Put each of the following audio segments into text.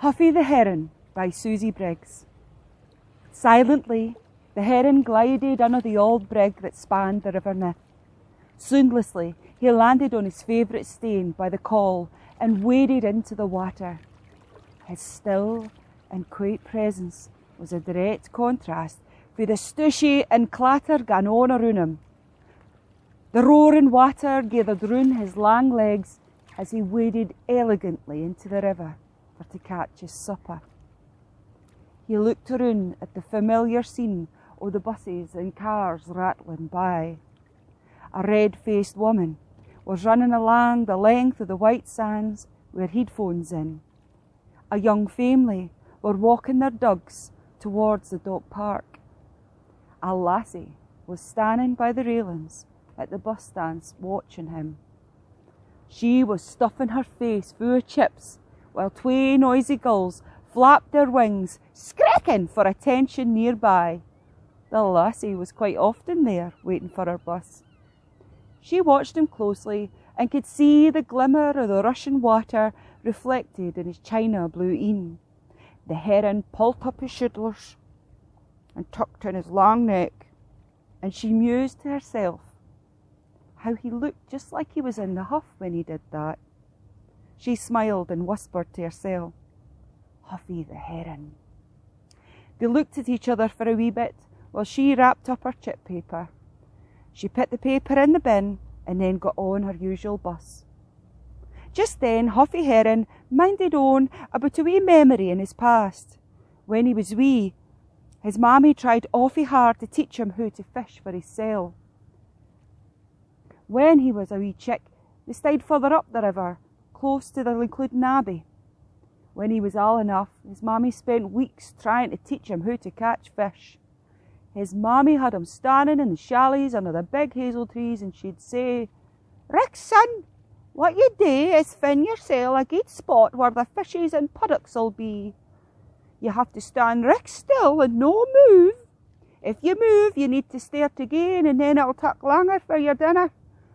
Huffy the Heron by Susi Briggs. Silently, the heron glided under the old brig that spanned the River Nith. Soundlessly, he landed on his favourite stane by the col and waded into the water. His still and quiet presence was a direct contrast with the stooshy and clatter gan on around him. The roaring water gathered round his long legs as he waded elegantly into the river for to catch his supper. He looked around at the familiar scene of the buses and cars rattling by. A red-faced woman was running along the length of the white sands with headphones in. A young family were walking their dogs towards the dog park. A lassie was standing by the railings at the bus stands watching him. She was stuffing her face full of chips while twa noisy gulls flapped their wings, screeching for attention nearby. The lassie was quite often there, waiting for her bus. She watched him closely and could see the glimmer of the rushing water reflected in his china blue een. The heron pulled up his shoulders and tucked in his long neck, and she mused to herself how he looked just like he was in the huff when he did that. She smiled and whispered to herself, "Huffy the Heron." They looked at each other for a wee bit while she wrapped up her chip paper. She put the paper in the bin and then got on her usual bus. Just then Huffy Heron minded on about a wee memory in his past. When he was wee, his mammy tried awfully hard to teach him how to fish for his sale. When he was a wee chick, they stayed further up the river, close to the Including Abbey. When he was old enough, his mammy spent weeks trying to teach him how to catch fish. His mammy had him standing in the shallies under the big hazel trees, and she'd say, "Rick, son, what you do is find yourself a good spot where the fishes and puddocks'll be. You have to stand rick still and no move. If you move, you need to start again, and then it'll take longer for your dinner.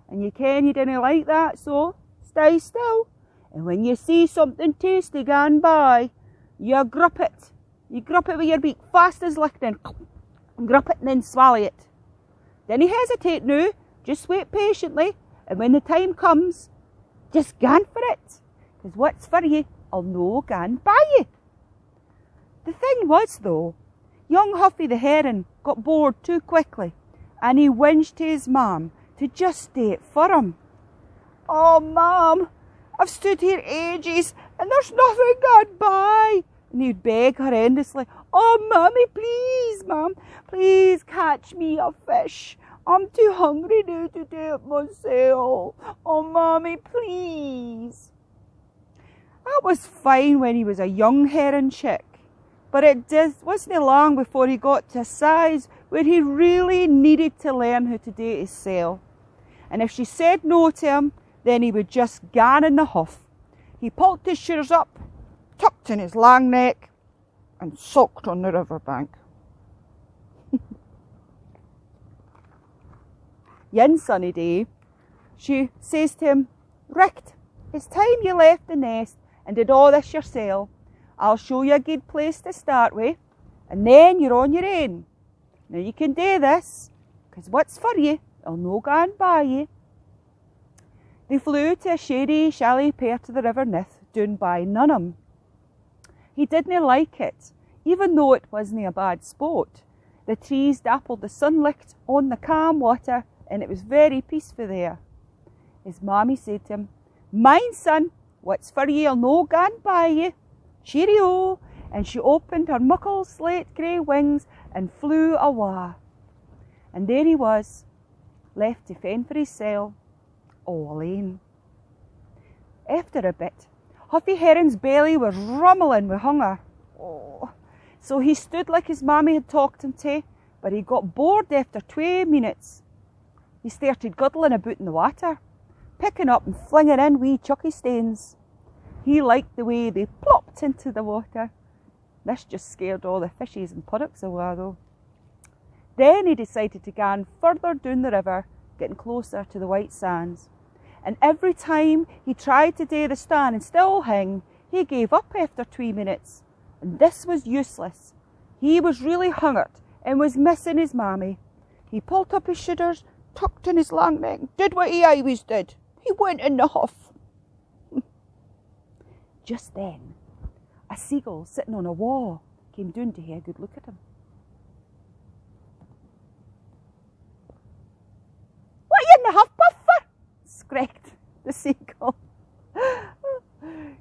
And you didn't like that, so stay still. And when you see something tasty going by, you grip it. You grip it with your beak fast as lightning. Grip it and then swallow it. Then you hesitate now, just wait patiently, and when the time comes, just gan for it. Because what's for you, I'll no gan by you." The thing was, though, young Huffy the Heron got bored too quickly, and he whinged to his mam to just do it for him. "Oh, Mum, I've stood here ages and there's nothing gone by." And he'd beg horrendously, "Oh, Mummy, please, Mum, please catch me a fish. I'm too hungry now to do it myself. Oh, Mummy, please." That was fine when he was a young heron chick, but it wasn't long before he got to a size where he really needed to learn how to do it himself. And if she said no to him, then he would just gan in the huff. He pulled his shoulders up, tucked in his long neck, and sulked on the riverbank. One sunny day, she says to him, "Rick, it's time you left the nest and did all this yourself. I'll show you a good place to start with, and then you're on your own. Now you can do this, because what's for you, I'll no go by you." They flew to a shady, shallow part of the River Nith down by Nunham. He didn't like it, even though it wasn't a bad spot. The trees dappled the sunlight on the calm water, and it was very peaceful there. His mammy said to him, "Mind, son, what's for you, I'll no go by you. Cheerio," and she opened her muckle slate grey wings and flew awa. And there he was, left to fend for himself, all alone. After a bit, Huffy Heron's belly was rumbling with hunger. So he stood like his mammy had talked him to, but he got bored after 2 minutes. He started guddling about in the water, picking up and flinging in wee chucky stains. He liked the way they plopped into the water. This just scared all the fishes and puddocks away, though. Then he decided to go further down the river, getting closer to the white sands. And every time he tried to do the stand and still hang, He gave up after 2 minutes, and this was useless. He was really hungered and was missing his mammy. He pulled up his shoulders, tucked in his long neck, did what he always did. He went in the huff. Just then, a seagull sitting on a wall came down to have a good look at him. "What are you in the huff, Puffer?" screeched the seagull.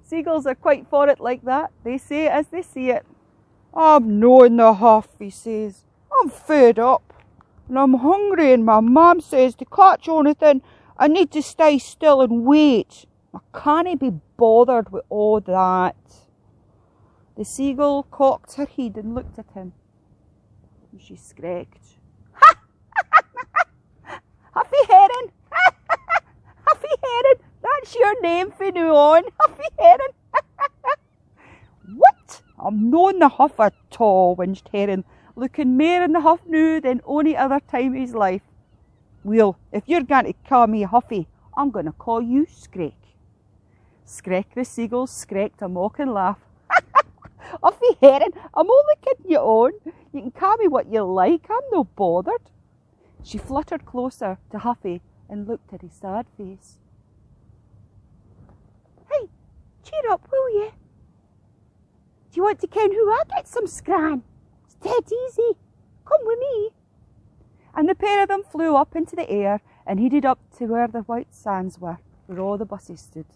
Seagulls are quite for it like that. They say it as they see it. "I'm no in the huff," he says. "I'm fed up. And I'm hungry, and my mum says to catch anything, I need to stay still and wait. I can't be bothered with all that." The seagull cocked her head and looked at him. And she skreeked, "Ha! Huffy Heron! Huffy Heron! That's your name from now on, Huffy Heron!" "What? I'm no in the huff at all," whinged Heron, looking more in the huff now than any other time of his life. "Well, if you're going to call me Huffy, I'm going to call you Skreek." Skreek the seagull skreeked a mocking laugh. "Huffy Heron, I'm only kidding you on. You can call me what you like, I'm no bothered." She fluttered closer to Huffy and looked at his sad face. "Hey, cheer up, will you? Do you want to ken who I get some scran? It's dead easy. Come with me." And the pair of them flew up into the air and headed up to where the white sands were, where all the buses stood.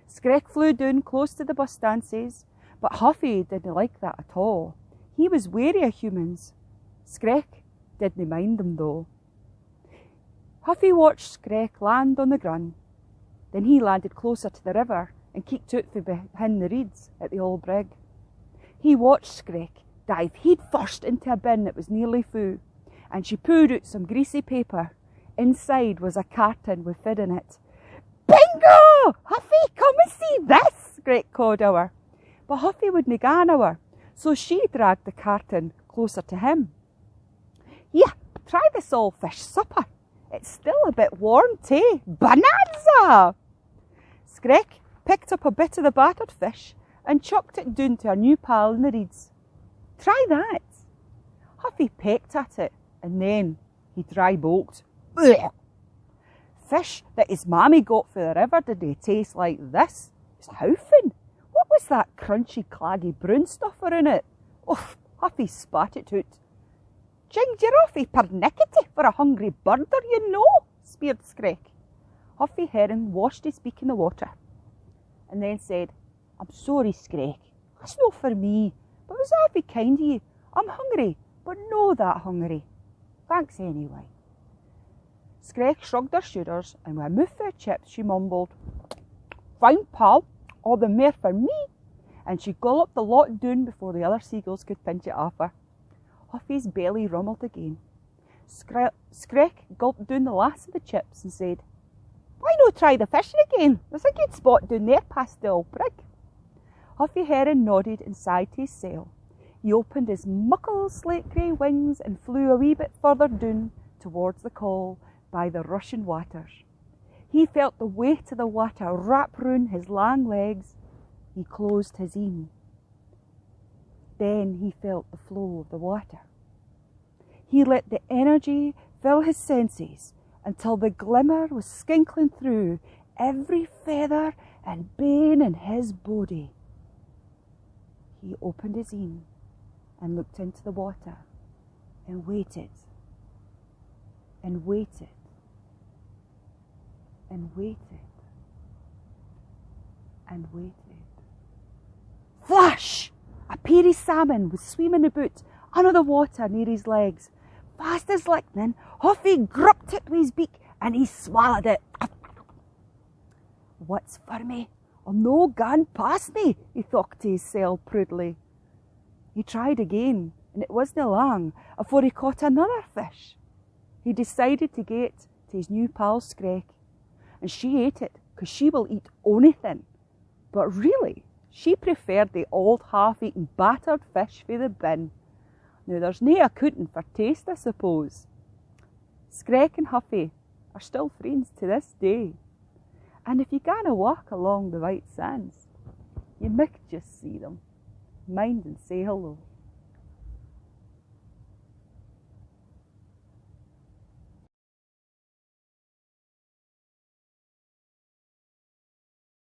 Skreek flew down close to the bus stances, but Huffy didn't like that at all. He was wary of humans. Skreek didn't mind them though. Huffy watched Skreek land on the grun. Then he landed closer to the river and kicked out from behind the reeds at the old brig. He watched Skreek dive head first into a bin that was nearly full, and she pulled out some greasy paper. Inside was a carton with food in it. "Bingo! Huffy, come and see this!" Skreek called to her. But Huffy wouldn't go on her, so she dragged the carton closer to him. "Yeah, try this old fish supper. It's still a bit warm too. Bonanza!" Skreek picked up a bit of the battered fish and chucked it down to her new pal in the reeds. "Try that." Huffy pecked at it, and then he dry bulked. "Ugh. Fish that his mammy got for the river didn't taste like this. It's hoofing. What was that crunchy, claggy brown stuff around it?" "Oof," Huffy spat it out. "Ginger Huffy pernickety for a hungry birder, you know," speered Skreek. Huffy Heron washed his beak in the water and then said, "I'm sorry, Skreek. That's not for me, but it was awfully kind of you. I'm hungry, but not that hungry. Thanks anyway." Skreek shrugged her shoulders, and with a mouthful of chips she mumbled, "Fine, pal, all the more for me," and she galloped the lot down before the other seagulls could pinch it off her. Huffy's belly rumbled again. Skreek gulped down the last of the chips and said, "Why not try the fishing again? There's a good spot down there past the old brig." Huffy Heron nodded and sighed to his sail. He opened his muckle slate grey wings and flew a wee bit further down towards the col by the rushing waters. He felt the weight of the water wrap round his long legs. He closed his een. Then he felt the flow of the water. He let the energy fill his senses until the glimmer was skinkling through every feather and bone in his body. He opened his een and looked into the water and waited and waited and waited and waited. Flash! A peary salmon was swimming about under the water near his legs. Fast as lightning, Huffy gripped it with his beak and he swallowed it. "What's for me? I'm no gone past me," he thought to himself proudly. He tried again, and it wasn't long afore he caught another fish. He decided to get to his new pal Skreek, and she ate it because she will eat anything. But really, she preferred the old half-eaten battered fish for the bin. Now there's no accounting for taste, I suppose. Skreek and Huffy are still friends to this day. And if you gonna walk along the white sands, You might just see them. Mind and say hello.